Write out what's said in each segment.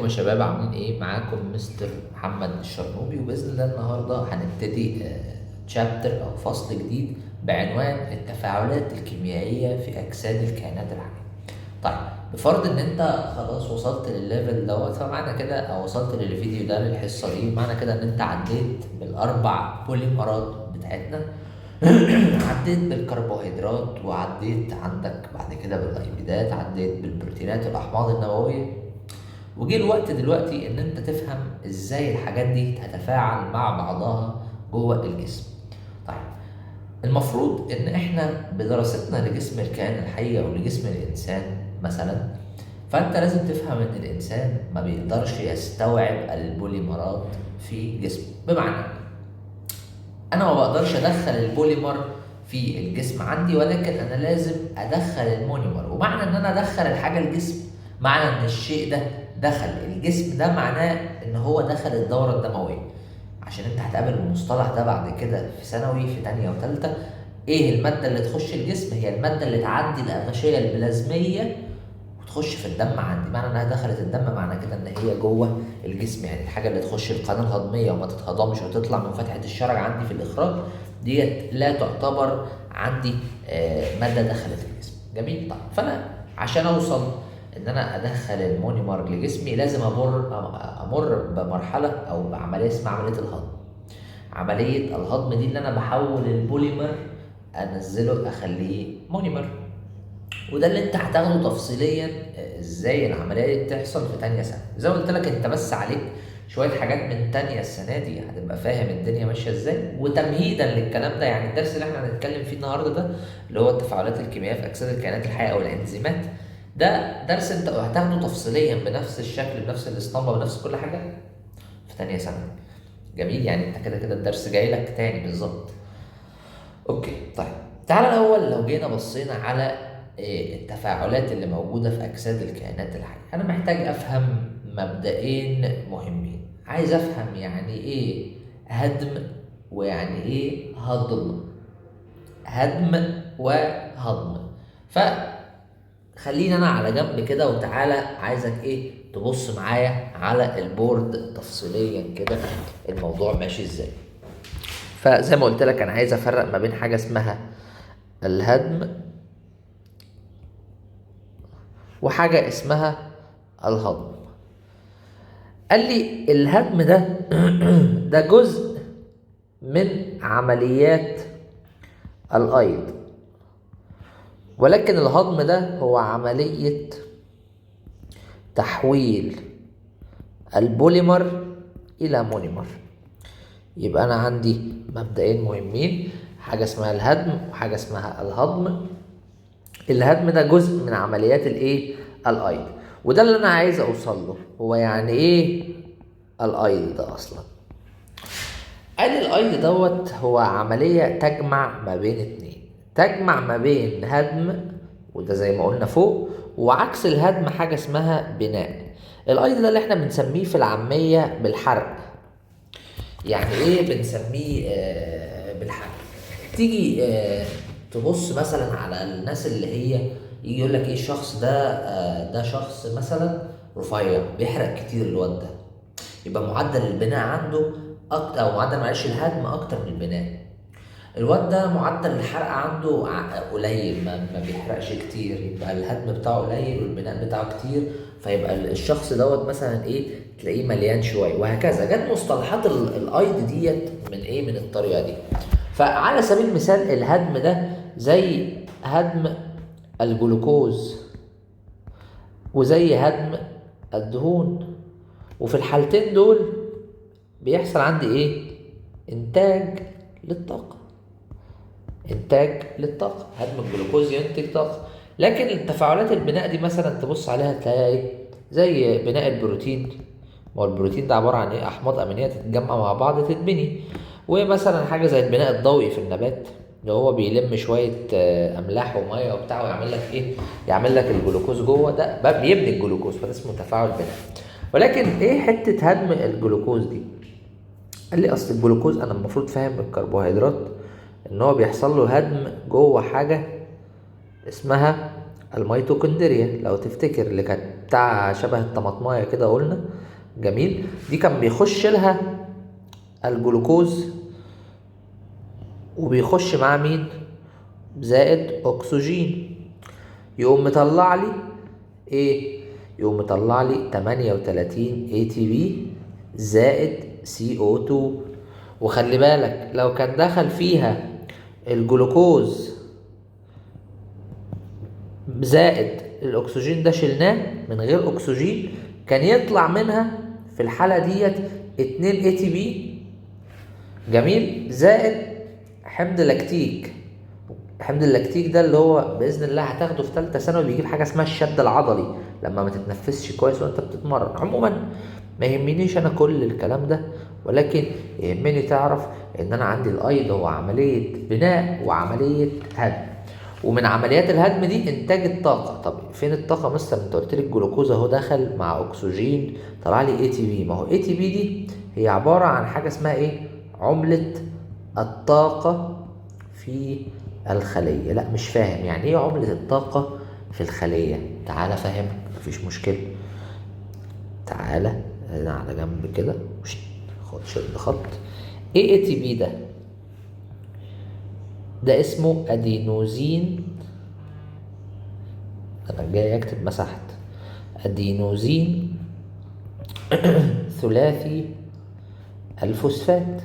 يا شباب، عاملين ايه؟ معاكم مستر محمد الشرنوبي، وباذن الله النهارده هنبتدي تشابتر او فصل جديد بعنوان التفاعلات الكيميائيه في اجساد الكائنات الحيه. طيب، بفرض ان انت خلاص وصلت للليفل دوت، فمعنى كده او وصلت للفيديو ده للحصه دي، معنى كده ان انت عديت بالاربع بوليمرات بتاعتنا. عديت بالكربوهيدرات، وعديت عندك بعد كده بالايبيدات، عديت بالبروتينات والاحماض النوويه. وجه الوقت دلوقتي ان انت تفهم ازاي الحاجات دي تتفاعل مع بعضها جوه الجسم. طيب، المفروض ان احنا بدراستنا لجسم الكائن الحي او لجسم الانسان مثلا، فانت لازم تفهم ان الانسان ما بيقدرش يستوعب البوليمرات في جسمه. بمعنى انا ما بقدرش ادخل البوليمر في الجسم عندي، ولكن انا لازم ادخل المونيمر. ومعنى ان انا ادخل الحاجه الجسم، معنى ان الشيء ده دخل الجسم، ده معناه ان هو دخل الدوره الدمويه. عشان انت هتقابل المصطلح ده بعد كده في ثانوي، في تانية وتالتة. ايه الماده اللي تخش الجسم؟ هي الماده اللي تعدي الاغشيه البلازميه وتخش في الدم عندي. معنى انها دخلت الدم، معنى كده ان هي جوه الجسم. يعني الحاجه اللي تخش القناه الهضميه وما تتهضمش وتطلع من فتحه الشرج عندي في الاخراج، ديت لا تعتبر عندي ماده دخلت الجسم. جميل. طيب، فانا عشان اوصل ان انا ادخل المونيمر لجسمي، لازم امر بمرحله او بعمليه اسمها عمليه الهضم. عمليه الهضم دي اللي انا بحول البوليمر، انزله اخليه مونيمر. وده اللي انت هتاخده تفصيليا ازاي العمليه دي بتحصل في تانية سنه. زي ما قلت لك، انت بس عليك شويه حاجات من تانية السنه دي، هتبقى فاهم الدنيا ماشيه ازاي. وتمهيدا للكلام ده، يعني الدرس اللي احنا هنتكلم فيه النهارده ده، اللي هو التفاعلات الكيميائيه في اجساد الكائنات الحيه او الانزيمات، ده درس انت هتاخده تفصيليا بنفس الشكل، بنفس الاسطمبه، بنفس كل حاجه في تانية سنه. جميل. يعني انت كده كده الدرس جاي لك تاني بالظبط. اوكي. طيب، تعال الاول لو جينا بصينا على التفاعلات اللي موجوده في اجساد الكائنات الحيه، انا محتاج افهم مبدئين مهمين. عايز افهم يعني ايه هدم ويعني ايه هضم. هدم وهضم. فخلينا انا على جنب كده، وتعالى عايزك ايه تبص معايا على البورد تفصيليا كده الموضوع ماشي ازاي. فزي ما قلت لك، انا عايز افرق ما بين حاجه اسمها الهدم وحاجة اسمها الهضم. قال لي الهدم ده ده جزء من عمليات الأيض، ولكن الهضم ده هو عملية تحويل البوليمر إلى مونيمر. يبقى أنا عندي مبدئين مهمين، حاجة اسمها الهدم وحاجة اسمها الهضم. الهدم ده جزء من عمليات الايه؟ الايض. وده اللي انا عايز اوصل له. هو يعني ايه الايض ده اصلا؟ قال الايض دوت هو عمليه تجمع ما بين اتنين، تجمع ما بين هدم، وده زي ما قلنا فوق، وعكس الهدم حاجه اسمها بناء. الايض ده اللي احنا بنسميه في العاميه بالحرق. يعني ايه بنسميه بالحرق؟ تيجي تبص مثلا على الناس اللي هي يجي يقول لك ايه الشخص ده، ده شخص مثلا رفيع بيحرق كتير. الواد ده يبقى معدل البناء عنده اكتر، او معدل معلش الهدم اكتر من البناء. الواد ده معدل الحرق عنده قليل، ما بيحرقش كتير، يبقى الهدم بتاعه قليل والبناء بتاعه كتير. فيبقى الشخص دوت مثلا ايه، تلاقيه مليان شويه. وهكذا جت مصطلحات الايض ديت من ايه، من الطريقه دي. فعلى سبيل المثال الهدم ده زي هدم الجلوكوز وزي هدم الدهون. وفي الحالتين دول بيحصل عندي ايه؟ انتاج للطاقه. انتاج للطاقه، هدم الجلوكوز ينتج طاقه. لكن التفاعلات البناء دي مثلا تبص عليها تلاقيها ايه؟ زي بناء البروتين. ما هو البروتين ده عباره عن ايه؟ احماض امينيه تتجمع مع بعض تتبني. ومثلا حاجه زي البناء الضوئي في النبات، اللي هو بيلم شويه املاح وميه وبتاع ويعمل لك ايه؟ يعمل لك الجلوكوز جوه، ده بيبني الجلوكوز، فده اسمه تفاعل بناء. ولكن ايه حته هدم الجلوكوز دي؟ قال لي اصل الجلوكوز انا المفروض فاهم الكربوهيدرات ان هو بيحصل له هدم جوه حاجه اسمها الميتوكوندريا. لو تفتكر اللي كانت بتاع شبه الطماطمايه كده قلنا. جميل. دي كان بيخش لها الجلوكوز وبيخش معاه مين؟ زائد اكسجين. يقوم مطلع لي ايه؟ يقوم مطلع لي 38 اي تي بي زائد سي او 2. وخلي بالك لو كان دخل فيها الجلوكوز زائد الاكسجين ده شلناه، من غير اكسجين كان يطلع منها في الحالة ديت 2 اي تي بي. جميل. زائد حمض لاكتيك. حمض اللاكتيك ده اللي هو باذن الله هتاخده في ثالثه ثانوي، بيجيب حاجه اسمها الشد العضلي لما ما تتنفسش كويس وانت بتتمرن. عموما ما يهمنيش انا كل الكلام ده، ولكن يهمني تعرف ان انا عندي الايض هو عمليه بناء وعمليه هدم، ومن عمليات الهدم دي انتاج الطاقه. طب فين الطاقه مستر؟ انت قلت لي الجلوكوز اهو دخل مع اكسجين طلع لي اي تي بي. ما هو اي تي بي دي هي عباره عن حاجه اسمها ايه؟ عمله الطاقه في الخلية. لا مش فاهم يعني ايه عملة الطاقة في الخلية؟ تعالى فاهمك، مفيش مشكلة. تعالى هنا على جنب كده، خد شد خط. ايه اي تي بي ده؟ ده اسمه ادينوزين. انا جاي اكتب مسحت. ادينوزين ثلاثي الفوسفات.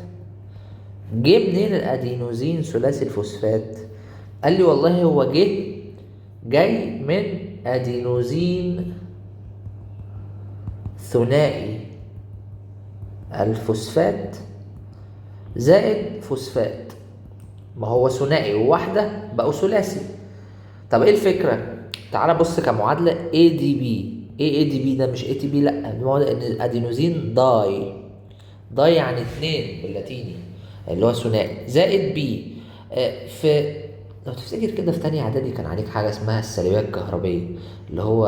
جه منين الادينوزين ثلاثي الفوسفات؟ قال لي والله هو جاي من ادينوزين ثنائي الفوسفات زائد فوسفات. ما هو ثنائي وواحدة بقوا ثلاثي. طب ايه الفكرة؟ تعال بص كمعادلة اي دي بي. ايه اي دي بي ده؟ مش اي تي بي، لا، الادينوزين داي يعني 2 باللاتيني اللي هو ثنائي، زائد بي. في لو تفتكر كده في تانية اعدادي كان عليك حاجة اسمها السلبية الكهربية، اللي هو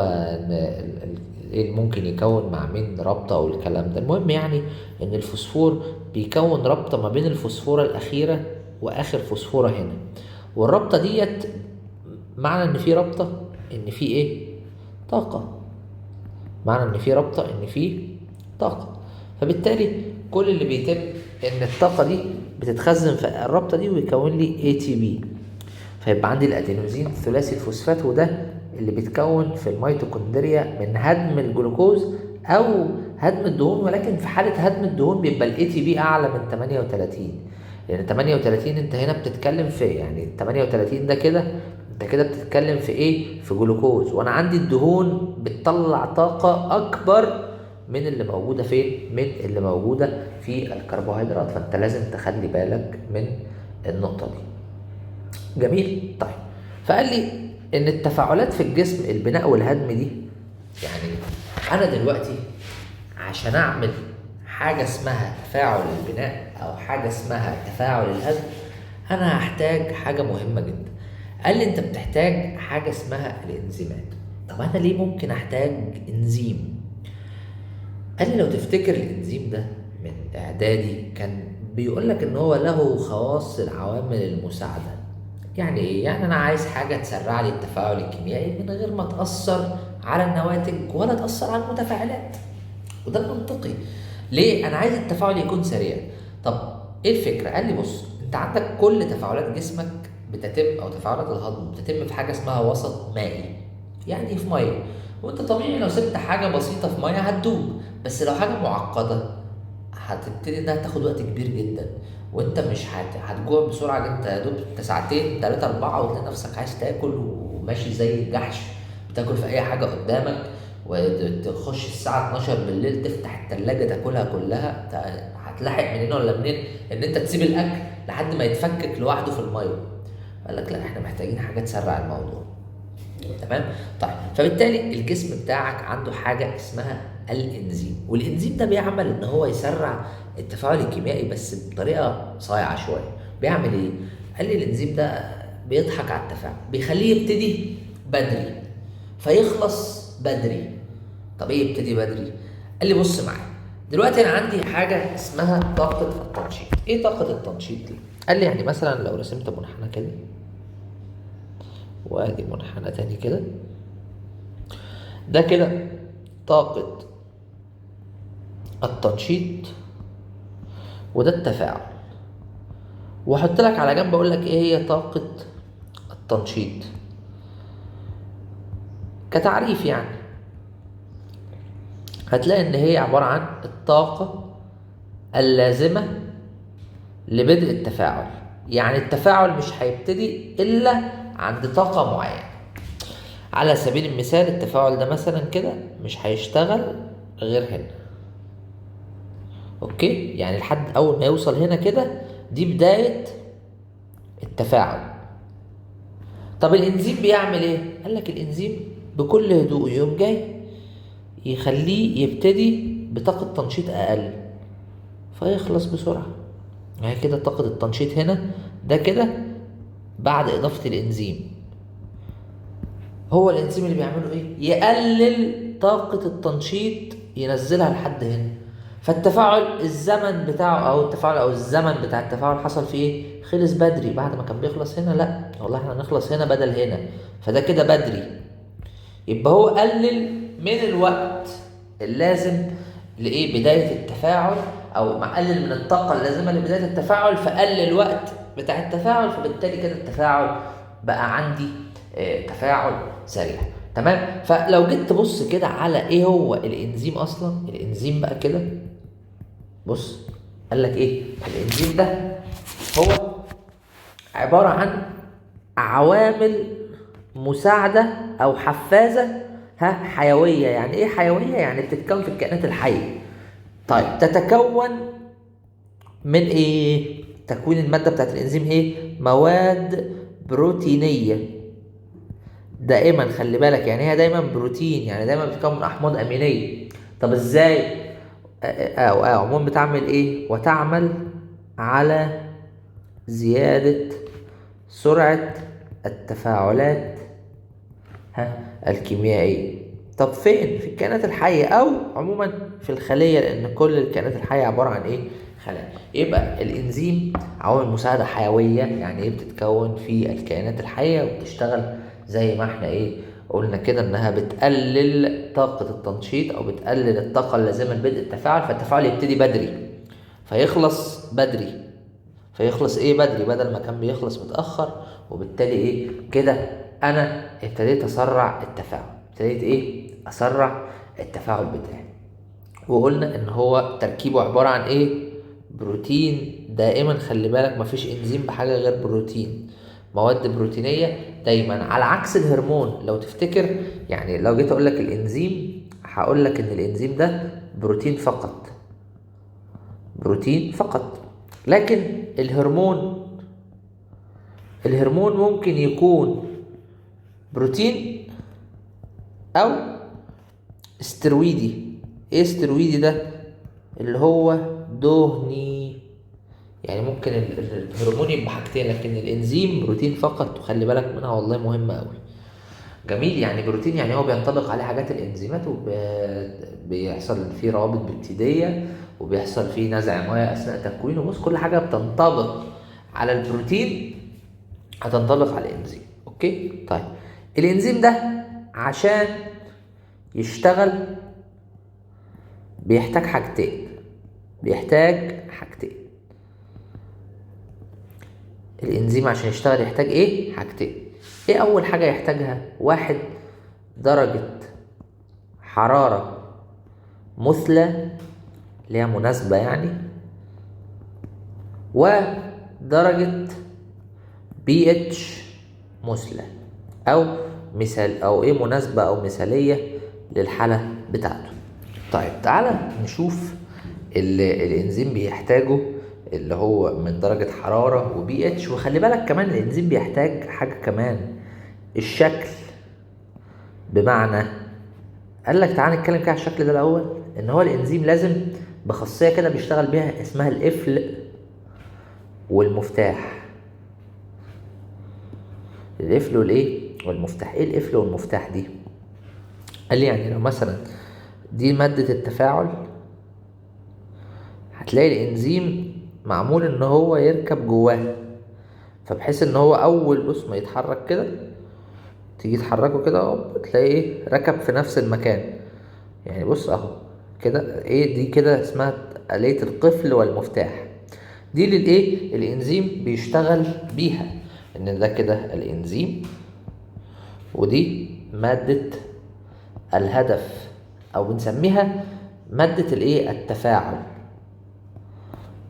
ايه ممكن يكون مع مين رابطة او الكلام ده. المهم يعني ان الفوسفور بيكون رابطة ما بين الفوسفورة الاخيرة واخر فوسفورة هنا، والرابطة ديت معنى ان في رابطة ان في ايه؟ طاقة. معنى ان في رابطة ان في طاقة. فبالتالي كل اللي بيتم ان الطاقة دي بتتخزن في الرابطة دي ويكون لي اي تي بي. فيبقى عندي الادينوزين ثلاثي الفوسفات، وده اللي بيتكون في الميتوكوندريا من هدم الجلوكوز او هدم الدهون. ولكن في حاله هدم الدهون بيبقى الاي تي بي اعلى من 38، لان 38 انت هنا بتتكلم في يعني 38 ده كده انت كده بتتكلم في ايه؟ في جلوكوز، وانا عندي الدهون بتطلع طاقه اكبر من اللي موجوده فين؟ من اللي موجوده في الكربوهيدرات. فانت لازم تخلي بالك من النقطه دي. جميل. طيب فقال لي ان التفاعلات في الجسم البناء والهدم دي، يعني انا دلوقتي عشان اعمل حاجه اسمها تفاعل البناء او حاجه اسمها تفاعل الهدم انا هحتاج حاجه مهمه جدا. قال لي انت بتحتاج حاجه اسمها الانزيمات. طب انا ليه ممكن احتاج انزيم؟ قال لي لو تفتكر الانزيم ده من اعدادي كان بيقول لك ان هو له خواص العوامل المساعده. يعني ايه؟ يعني انا عايز حاجه تسرع لي التفاعل الكيميائي من غير ما تاثر على النواتج ولا تاثر على المتفاعلات، وده المنطقي. ليه انا عايز التفاعل يكون سريع؟ طب ايه الفكره؟ قال لي بص، انت عندك كل تفاعلات جسمك بتتم او تفاعلات الهضم بتتم في حاجه اسمها وسط مائي. يعني ايه في ميه؟ وانت طبيعي لو سبت حاجه بسيطه في ميه هتدوب، بس لو حاجه معقده هتبتدي انها تاخد وقت كبير جدا، وانت مش هتجوع بسرعه. انت يا دوب انت ساعتين 3 4 وتلاقي نفسك عايز تاكل وماشي زي الجحش بتاكل في اي حاجه قدامك، وتخش الساعه 12 بالليل تفتح التلاجة تاكلها كلها. هتلاحق منين ولا منين ان انت تسيب الاكل لحد ما يتفكك لوحده في الميه؟ قال لك لا، احنا محتاجين حاجه تسرع الموضوع. تمام. طيب فبالتالي الجسم بتاعك عنده حاجه اسمها الانزيم، والانزيم ده بيعمل ان هو يسرع التفاعل الكيميائي بس بطريقه صايعه شويه. بيعمل ايه؟ قال لي الانزيم ده بيضحك على التفاعل، بيخليه يبتدي بدري فيخلص بدري. طب ايه يبتدي بدري؟ قال لي بص معايا، دلوقتي انا عندي حاجه اسمها طاقه التنشيط. ايه طاقه التنشيط دي؟ قال لي يعني مثلا لو رسمت منحنى كده وادي منحنى تاني كده، ده كده طاقة التنشيط وده التفاعل. واحط لك على جنب اقول لك ايه هي طاقة التنشيط كتعريف. يعني هتلاقي ان هي عبارة عن الطاقة اللازمة لبدء التفاعل. يعني التفاعل مش هيبتدي الا عند طاقة معينة. على سبيل المثال التفاعل ده مثلا كده مش هيشتغل غير هنا. اوكي، يعني لحد اول ما يوصل هنا كده دي بداية التفاعل. طب الانزيم بيعمل ايه؟ قال لك الانزيم بكل هدوء يوم جاي يخليه يبتدي بطاقة تنشيط اقل فيخلص بسرعة. يعني كده طاقة التنشيط هنا ده كده بعد اضافة الانزيم. هو الانزيم اللي بيعمله ايه؟ يقلل طاقة التنشيط ينزلها لحد هنا. فالتفاعل الزمن بتاعه او التفاعل او الزمن بتاع التفاعل حصل فيه ايه؟ خلص بدري بعد ما كان بيخلص هنا. لا والله احنا هنخلص هنا بدل هنا، فده كده بدري. يبقى هو قلل من الوقت اللازم لايه بداية التفاعل، او قلل من الطاقة اللازمة لبداية التفاعل فقلل الوقت بتاع التفاعل، فبالتالي كده التفاعل بقى عندي تفاعل سريع. تمام. فلو جيت تبص كده على ايه هو الانزيم اصلا، الانزيم بقى كده بص قال لك ايه الانزيم ده؟ هو عبارة عن عوامل مساعدة او حفازة حيوية. يعني ايه حيوية؟ يعني بتتكون في الكائنات الحية. طيب تتكون من ايه؟ تكوين المادة بتاعت الانزيم ايه؟ مواد بروتينية. دائما خلي بالك، يعني هي دايما بروتين، يعني دايما بتتكون من احماض امينيه. طب ازاي؟ عموما بتعمل ايه؟ وتعمل على زياده سرعه التفاعلات الكيميائيه. طب فين؟ في الكائنات الحيه او عموما في الخليه، لان كل الكائنات الحيه عباره عن ايه؟ خلايا. يبقى الانزيم عوامل مساعده حيويه، يعني ايه؟ بتتكون في الكائنات الحيه وبتشتغل زي ما احنا ايه قلنا كده انها بتقلل طاقة التنشيط او بتقلل الطاقة اللازمة لبدء التفاعل، فالتفاعل يبتدي بدري فيخلص بدري. فيخلص ايه بدري بدل ما كان بيخلص متأخر. وبالتالي ايه كده انا ابتديت اسرع التفاعل، ابتديت ايه اسرع التفاعل بتاعي. وقلنا ان هو تركيبه عبارة عن ايه؟ بروتين. دائما خلي بالك مفيش انزيم بحاجة غير بروتين، مواد بروتينية دايما، على عكس الهرمون لو تفتكر. يعني لو جيت اقول لك الانزيم هقول لك ان الانزيم ده بروتين فقط، بروتين فقط. لكن الهرمون ممكن يكون بروتين او استرويدي. ايه استرويدي ده؟ اللي هو دهني. يعني ممكن الهرمون يبقى حاجتين، لكن الانزيم بروتين فقط. وخلي بالك منها والله مهمة قوي. جميل. يعني بروتين يعني هو بينطبق عليه حاجات الانزيمات وبيحصل فيه روابط بيبتيدية وبيحصل فيه نزع ميه اثناء تكوينه. بص كل حاجة بتنطبق على البروتين هتنطبق على الانزيم. اوكي طيب الانزيم ده عشان يشتغل بيحتاج حاجتين. الانزيم عشان يشتغل يحتاج ايه؟ حاجتين. ايه اول حاجة يحتاجها؟ واحد، درجة حرارة مثلى اللي هي مناسبة يعني، ودرجة بي اتش مثلى او مثال او ايه مناسبة او مثالية للحالة بتاعته. طيب تعالى نشوف اللي الانزيم بيحتاجه اللي هو من درجة حرارة وبي اتش. وخلي بالك كمان الانزيم بيحتاج حاجة كمان، الشكل. بمعنى قال لك تعالى نتكلم كده على الشكل ده الاول. ان هو الانزيم لازم بخاصية كده بيشتغل بيها اسمها القفل والمفتاح. القفل والايه والمفتاح. ايه القفل والمفتاح دي؟ قال لي يعني لو مثلا دي مادة التفاعل هتلاقي الانزيم معمول ان هو يركب جواه، فبحيث ان هو اول بص ما يتحرك كده تيجي تحركه كده تلاقي ايه ركب في نفس المكان. يعني بص اهو كده، ايه دي كده اسمها آلية القفل والمفتاح. دي للايه الانزيم بيشتغل بيها، ان ده كده الانزيم، ودي مادة الهدف، او بنسميها مادة الايه التفاعل.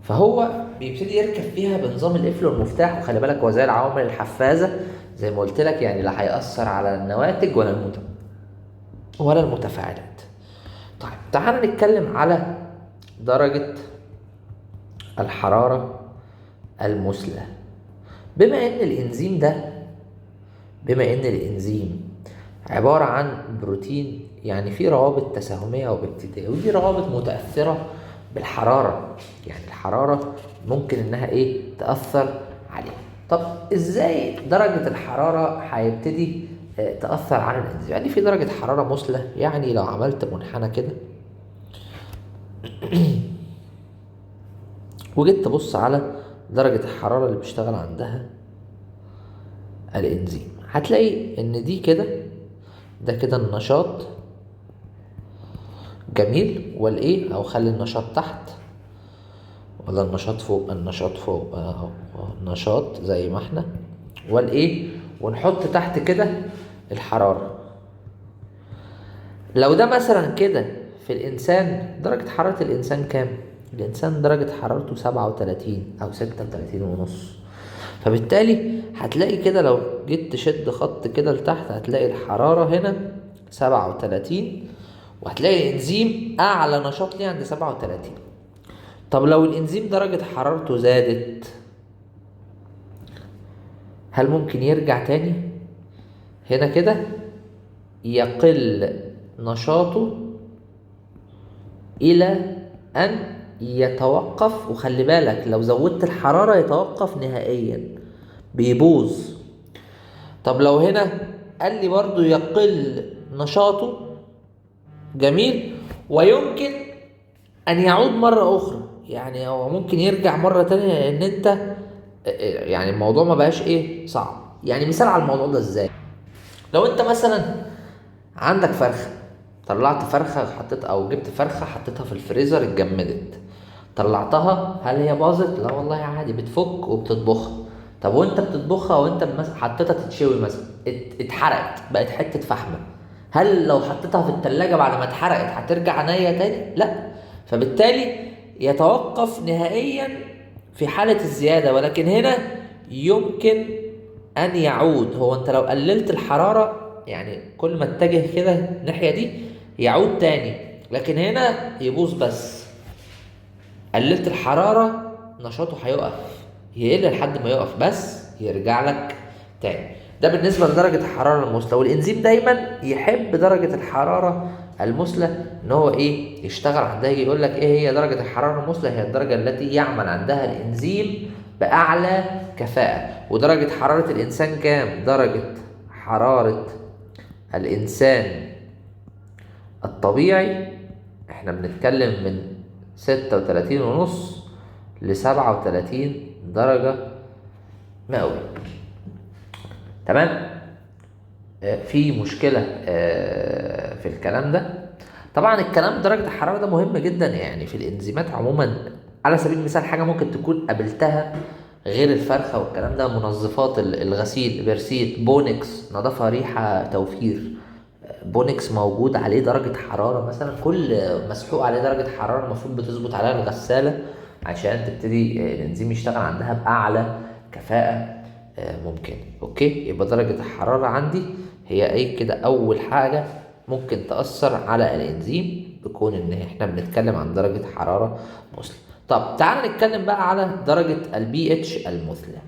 فهو بيبتدي يركب فيها بنظام القفل والمفتاح. وخلي بالك هو زي العوامل الحفازة زي ما قلت لك، يعني لا هيأثر على النواتج ولا المتفاعلات. طيب تعال نتكلم على درجة الحرارة المثلى. بما ان الانزيم ده عبارة عن بروتين، يعني في روابط تساهمية وبكتيرية، ودي روابط متأثرة بالحرارة، يعني الحرارة ممكن انها تأثر عليها. طب ازاي درجة الحرارة هيبتدي تأثر على الانزيم؟ يعني في درجة حرارة مثلى، يعني لو عملت منحنى كده وجيت تبص على درجة الحرارة اللي بيشتغل عندها الانزيم، هتلاقي ان دي كده، ده كده النشاط. جميل. او خلي النشاط تحت ولا النشاط فوق؟ النشاط فوق اهو، النشاط زي ما احنا، ونحط تحت كده الحرارة. لو ده مثلا كده في الانسان، درجة حرارة الانسان كام؟ الانسان درجة حرارته 37 او 36.5. فبالتالي هتلاقي كده لو جيت تشد خط كده لتحت، هتلاقي الحرارة هنا 37، وهتلاقي الانزيم اعلى نشاط ليه عند 37. طب لو الانزيم درجة حرارته زادت، هل ممكن يرجع تاني؟ هنا كده يقل نشاطه الى ان يتوقف. وخلي بالك لو زودت الحرارة يتوقف نهائيا، بيبوظ. طب لو هنا قال لي برضو يقل نشاطه، جميل، ويمكن ان يعود مرة اخرى. يعني هو ممكن يرجع مرة تانية، لان انت يعني الموضوع ما بقاش صعب. يعني مثال على الموضوع ده ازاي؟ لو انت مثلا عندك فرخة، طلعت فرخة حطيت، او جبت فرخة حطيتها في الفريزر اتجمدت، طلعتها، هل هي باظت؟ لا والله عادي، بتفك وبتطبخ. طب وانت بتطبخها وانت حطيتها تتشوي مثلا، اتحرقت بقت حتة فحمة، هل لو حطيتها في التلاجة بعد ما اتحرقت هترجع نية تاني؟ لا. فبالتالي يتوقف نهائيا في حالة الزيادة، ولكن هنا يمكن ان يعود. هو انت لو قللت الحرارة، يعني كل ما اتجه كده الناحية دي يعود تاني، لكن هنا يبوظ بس. قللت الحرارة نشاطه هيقف، يقل لحد ما يقف بس يرجع لك تاني. ده بالنسبة لدرجة الحرارة المثلى. والإنزيم دايما يحب درجة الحرارة المثلى، إن هو يشتغل عندها. يجي يقول لك إيه هي درجة الحرارة المثلى؟ هي الدرجة التي يعمل عندها الإنزيم بأعلى كفاءة. ودرجة حرارة الإنسان كام؟ درجة حرارة الإنسان الطبيعي احنا بنتكلم من 36.5 ل37 درجة مئوية. تمام. في مشكلة في الكلام ده. طبعا الكلام درجة الحرارة ده مهم جدا يعني في الانزيمات عموما. على سبيل المثال حاجة ممكن تكون قابلتها غير الفرخة والكلام ده، منظفات الغسيل، بيرسيت، بونكس، نظافة، ريحة، توفير. بونكس موجود عليه درجة حرارة مثلا، كل مسحوق عليه درجة حرارة المفروض بتظبط عليها الغسالة عشان تبتدي الانزيم يشتغل عندها بأعلى كفاءة ممكن. اوكي، يبقى درجة الحرارة عندي هي كده اول حاجة ممكن تأثر على الانزيم، بكون ان احنا بنتكلم عن درجة حرارة مثلى. طب تعال نتكلم بقى على درجة البي اتش المثلى.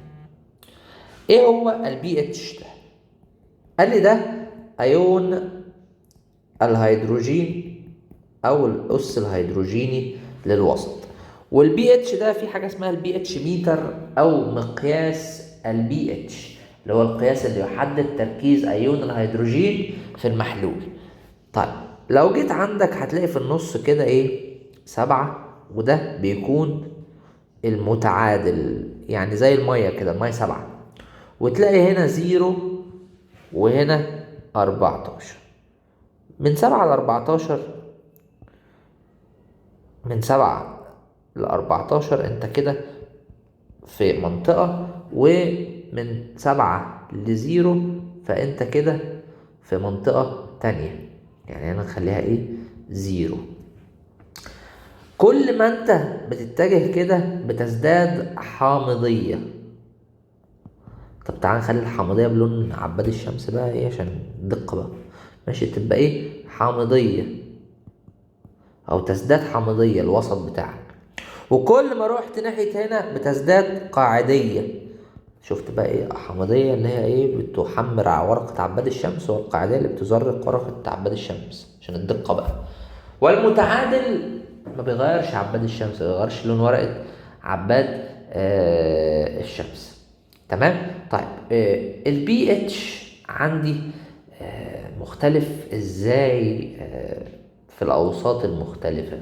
ايه هو البي اتش ده؟ قال لي ده ايون الهيدروجين او الاس الهيدروجيني للوسط. والبي اتش ده في حاجه اسمها البي اتش ميتر او مقياس البي اتش، اللي هو القياس اللي يحدد تركيز ايون الهيدروجين في المحلول. طيب لو جيت عندك هتلاقي في النص كده 7، وده بيكون المتعادل، يعني زي الميه كده، الميه 7. وتلاقي هنا 0 وهنا 14. من 7 ل 14 من 7 ل14 انت كده في منطقة، ومن 7 ل0 فانت كده في منطقة تانية. يعني انا نخليها ايه؟ 0. كل ما انت بتتجه كده بتزداد حامضية. طب تعال نخلي الحامضية بلون عباد الشمس بقى ايه عشان دقة بقى. ماشي، تبقى ايه؟ حامضية، او تزداد حامضية الوسط بتاعك. وكل ما روحت ناحية هنا بتزداد قاعدية. شفت بقى ايه؟ حامضية اللي هي ايه؟ بتحمر على ورقة عباد الشمس، والقاعدية اللي بتزرق ورقة عباد الشمس عشان الدقة بقى. والمتعادل ما بيغيرش عباد الشمس، ما بيغيرش لون ورقة عباد الشمس. تمام. طيب البي اتش عندي مختلف ازاي في الاوساط المختلفة.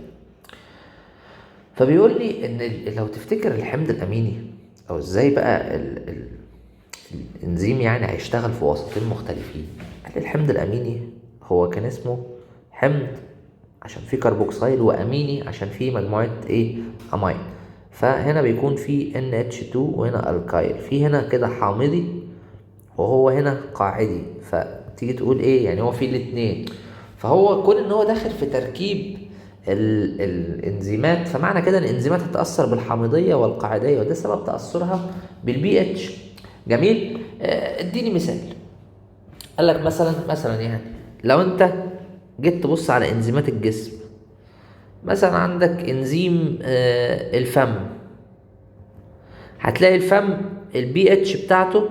فبيقول لي ان لو تفتكر الحمض الاميني، او ازاي بقى الانزيم يعني هيشتغل في وسطين مختلفين. قال لي الحمض الاميني هو كان اسمه حمض عشان فيه كربوكسيل، واميني عشان فيه مجموعة ايه؟ امين. فهنا بيكون فيه NH2 وهنا الكايل، في هنا كده حامضي وهو هنا قاعدي. فتيجي تقول ايه يعني؟ هو فيه الاتنين. فهو كون ان هو داخل في تركيب الانزيمات، فمعنى كده ان الانزيمات هتتاثر بالحامضيه والقاعديه، وده سبب تاثرها بالبي اتش. جميل. اديني مثال. قال لك مثلا يعني لو انت جيت تبص على انزيمات الجسم، مثلا عندك انزيم الفم، هتلاقي الفم البي اتش بتاعته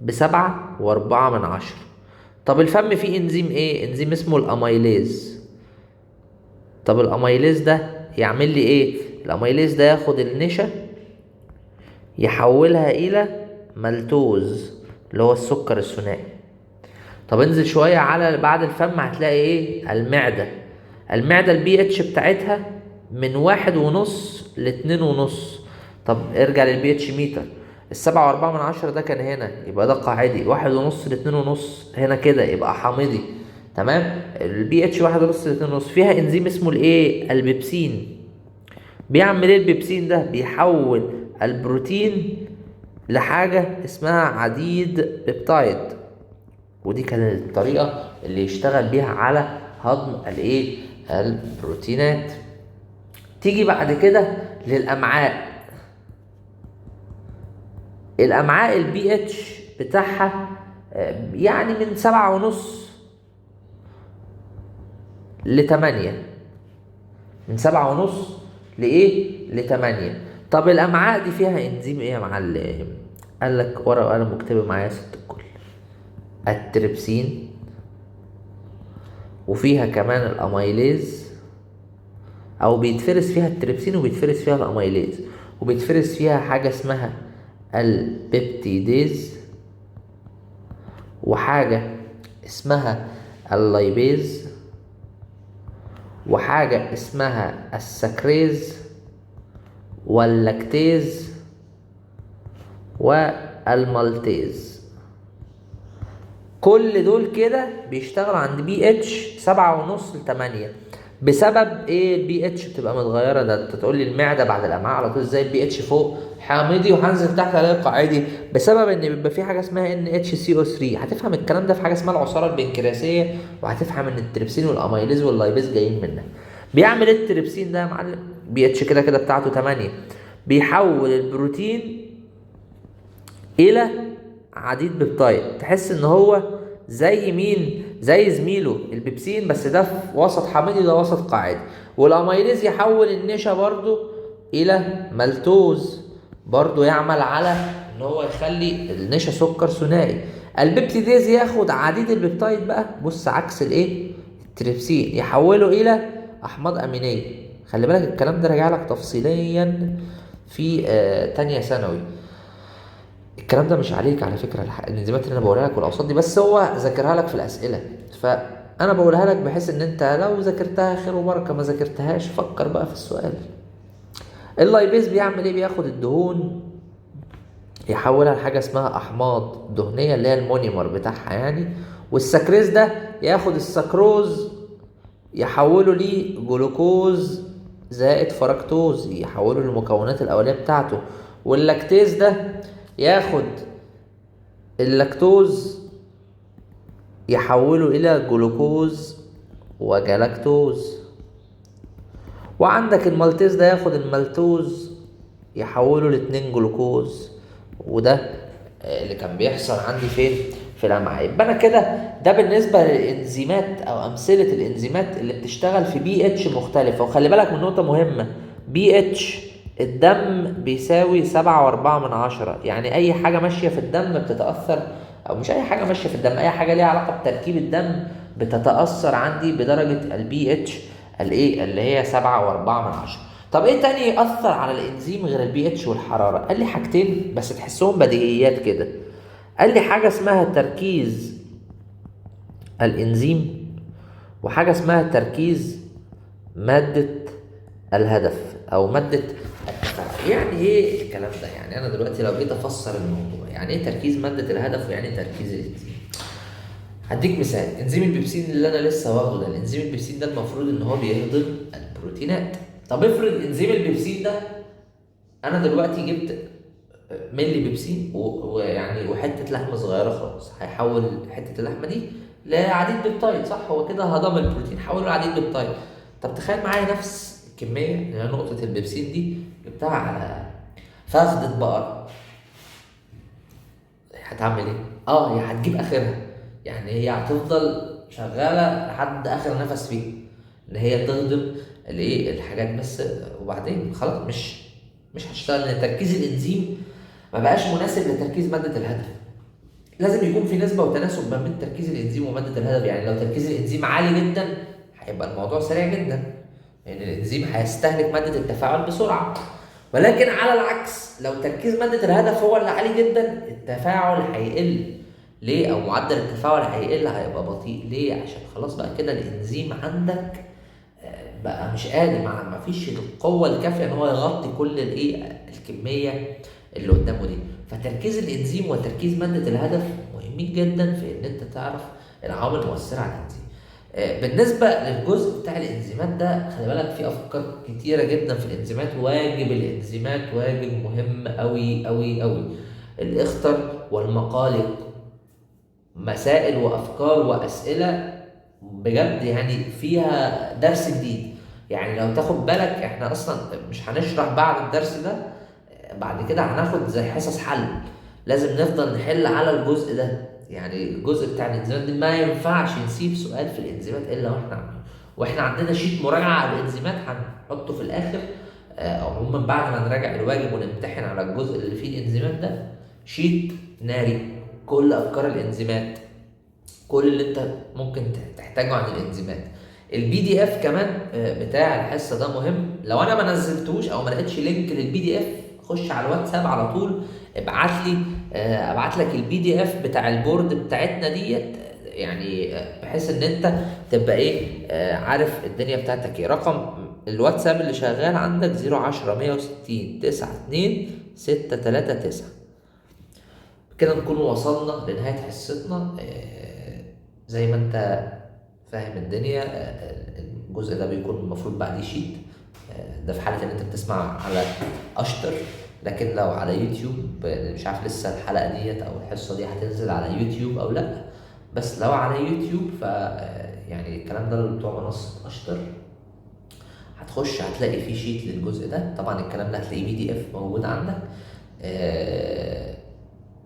ب7.4. طب الفم فيه انزيم ايه؟ انزيم اسمه الاميليز. طب الاميليز ده يعمل لي ايه؟ الاميليز ده ياخد النشا يحولها الى مالتوز اللي هو السكر الثنائي. طب انزل شويه على بعد الفم هتلاقي ايه؟ المعده البي اتش بتاعتها من 1.5 ل2.5. طب ارجع للبي اتش ميتر، 7.4 ده كان هنا، يبقى ده قاعدي. 1.5 ل2.5 هنا كده يبقى حامضي. تمام. البي اتش 1.5 ل2.5 فيها انزيم اسمه الايه؟ البيبسين. بيعمل ايه البيبسين ده؟ بيحول البروتين لحاجة اسمها عديد بيبتايد، ودي كانت الطريقة اللي يشتغل بيها على هضم الايه؟ البروتينات. تيجي بعد كده للأمعاء. الأمعاء البي اتش بتاعها يعني من 7.5 ل8. من 7.5 لإيه؟ ل8. طب الأمعاء دي فيها إنزيم إيه يا معلم؟ قال لك ورقة وقلم واكتبي معايا يا ست الكل. التريبسين، وفيها كمان الأميليز، أو بيتفرز فيها التريبسين وبيتفرز فيها الأميليز، وبيتفرز فيها حاجة اسمها البيبتيديز، وحاجة اسمها اللايبيز، وحاجة اسمها السكريز واللاكتيز والمالتيز. كل دول كده بيشتغلوا عند بي اتش 7.5 ل8. بسبب ايه البي اتش بتبقى متغيره؟ ده انت تقول لي المعده بعد الامعاء على طول ازاي البي اتش فوق حامضي وهنزل تحت الاقي قاعدي؟ بسبب ان بيبقى في حاجه اسمها NHCO3. هتفهم الكلام ده في حاجه اسمها العصاره البنكرياسيه، وهتفهم ان التريبسين والاميليز واللايبيز جايين منها. بيعمل ايه التريبسين ده يا معلم؟ بي اتش كده كده بتاعته 8. بيحول البروتين الى عديد بيبتايد. تحس ان هو زي مين؟ زي زميله البيبسين، بس ده في وسط حامضي وده وسط قاعدي. والاميليز يحول النشا برضو الى مالتوز، برضو يعمل على ان هو يخلي النشا سكر ثنائي. البيبتيديز ياخد عديد البيبتايد بقى، بص عكس الايه؟ التريبسين، يحوله الى احماض امينيه. خلي بالك الكلام ده راجع لك تفصيليا في تانية ثانوي. الكلام ده مش عليك على فكره، الانزيمات اللي انا بقولها لك والاوساط دي بس هو ذاكرها لك في الاسئله، فانا بقولها لك بحيث ان انت لو ذاكرتها خير وبركه، ما ذاكرتهاش فكر بقى في السؤال. اللايبيز بيعمل ايه؟ بياخد الدهون يحولها لحاجه اسمها احماض دهنيه اللي هي المونيمر بتاعها يعني. والسكريز ده ياخد السكروز يحوله لجلوكوز زائد فركتوز يحوله للمكونات الأولية بتاعته، واللاكتيز ده ياخد اللاكتوز يحوله إلى جلوكوز وجلاكتوز، وعندك المالتيز ده ياخد المالتوز يحوله لاتنين جلوكوز. وده اللي كان بيحصل عندي فين؟ في الامعاء. يبقى انا كده ده بالنسبه للانزيمات او امثله الانزيمات اللي بتشتغل في بي اتش مختلفه. وخلي بالك من نقطه مهمه، بي اتش الدم بيساوي 7.4، يعني اي حاجه ماشيه في الدم بتتاثر، او مش اي حاجه ماشيه في الدم، اي حاجه ليها علاقه بتركيب الدم بتتاثر عندي بدرجه البي اتش الايه اللي هي 7.4. طب ايه تاني يأثر على الانزيم غير البي اتش والحرارة؟ قال لي حاجتين بس تحسهم بديهيات كده. قال لي حاجة اسمها تركيز الانزيم، وحاجة اسمها تركيز مادة الهدف او مادة التفاعل. يعني ايه الكلام ده؟ يعني انا دلوقتي لو جيت افسر الموضوع، يعني ايه تركيز مادة الهدف ويعني ايه تركيز الانزيم؟ هديك مثال. انزيم البيبسين اللي انا لسه واخده ده، الانزيم البيبسين ده المفروض ان هو بيهضم البروتينات. طب افرض انزيم البيبسين ده انا دلوقتي جبت ملي بيبسين ويعني وحته لحمه صغيره خالص، هيحول حته اللحمه دي لعديد بيبتايد، صح؟ هو كده هضم البروتين حوله لعديد بيبتايد. طب تخيل معايا نفس الكميه اللي هي نقطه البيبسين دي جبتها على فخده بقره، هتعمل ايه؟ هي هتجيب اخرها، يعني هي هتفضل شغاله لحد اخر نفس فيها ان هي تهضم الايه الحاجات بس، وبعدين خلاص مش هتشتغل لان تركيز الانزيم ما بقاش مناسب لتركيز ماده الهدف. لازم يكون في نسبه وتناسب ما بين تركيز الانزيم وماده الهدف. يعني لو تركيز الانزيم عالي جدا هيبقى الموضوع سريع جدا، لان يعني الانزيم هيستهلك ماده التفاعل بسرعه. ولكن على العكس لو تركيز ماده الهدف هو اللي عالي جدا التفاعل هيقل. ليه؟ او معدل التفاعل هيقل، هيبقى بطيء. ليه؟ عشان خلاص بقى كده الانزيم عندك بقى مش قادر، ما فيش القوه الكافيه ان هو يغطي كل الايه الكميه اللي قدامه دي. فتركيز الانزيم وتركيز ماده الهدف مهمين جدا في ان انت تعرف العوامل المؤثره على الانزيم. بالنسبه للجزء بتاع الانزيمات ده، خلي بالك في افكار كتيره جدا في الانزيمات. واجب الانزيمات واجب مهم قوي قوي قوي. الاخطر والمقالق، مسائل وافكار واسئله بجد يعني فيها درس جديد. يعني لو تاخد بالك احنا اصلا مش هنشرح بعد الدرس ده، بعد كده هناخد زي حصص حل، لازم نفضل نحل على الجزء ده. يعني الجزء بتاع الانزيمات دي ما ينفعش نسيب سؤال في الانزيمات الا واحنا عاملينه. واحنا عندنا شيت مراجعه على الانزيمات هنحطه في الاخر، او عموما بعد ما نراجع الواجب ونمتحن على الجزء اللي فيه الانزيمات ده، شيت ناري كل افكار الانزيمات، كل اللي انت ممكن تحتاجه عن الانزيمات. البي دي اف كمان بتاع الحصه ده مهم. لو انا ما نزلتوش او ما لقيتش لينك للبي دي اف، خش على الواتساب على طول ابعت لي، ابعت لك البي دي اف بتاع البورد بتاعتنا ديت، يعني بحيث ان انت تبقى ايه عارف الدنيا بتاعتك ايه. رقم الواتساب اللي شغال عندك 010 160 92 639. كده نكون وصلنا لنهاية حصتنا. زي ما انت فاهم الدنيا، الجزء ده بيكون المفروض بعديه شيت، ده في حالة ان انت بتسمع على اشطر. لكن لو على يوتيوب مش عارف لسه الحلقة ديت او الحصة دي هتنزل على يوتيوب او لا، بس لو على يوتيوب ف يعني الكلام ده اللي بتوع منصة اشطر هتخش هتلاقي فيه شيت للجزء ده. طبعا الكلام ده هتلاقيه بي دي اف موجود عندك.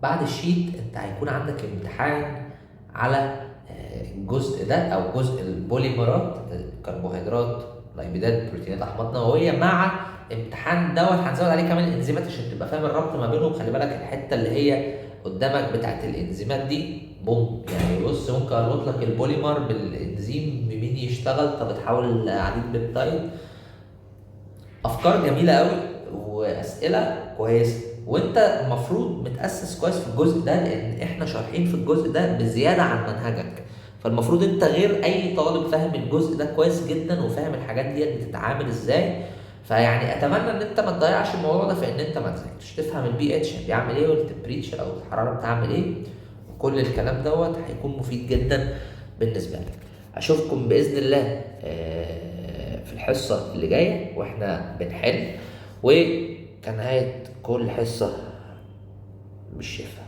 بعد الشيت انت هيكون عندك امتحان على الجزء ده او جزء البوليمرات، الكربوهيدرات، لايبيدات، بروتينات، احماض نوويه، مع امتحان دوت هنزود عليه كمان الانزيمات عشان تبقى فاهم الربط ما بينهم. خلي بالك الحته اللي هي قدامك بتاعت الانزيمات دي بوم، يعني بص ممكن اربط لك البوليمر بالانزيم بمين يشتغل، طب تحول عديد بيبتايد. افكار جميله قوي واسئله كويسه، وانت المفروض متاسس كويس في الجزء ده لان احنا شارحين في الجزء ده بزياده عن منهجك. فالمفروض انت غير اي طالب فاهم الجزء ده كويس جدا وفاهم الحاجات ديت بتتعامل ازاي. فيعني اتمنى ان انت ما تضيعش الموضوع ده في ان انت ما تذاكرش، تفهم البي اتش بيعمل ايه والتمبريتشر او الحراره بتعمل ايه. كل الكلام دوت هيكون مفيد جدا بالنسبه لك. اشوفكم باذن الله في الحصة اللي جاية واحنا بنحل. وكنهاية كل حصة بالشفا.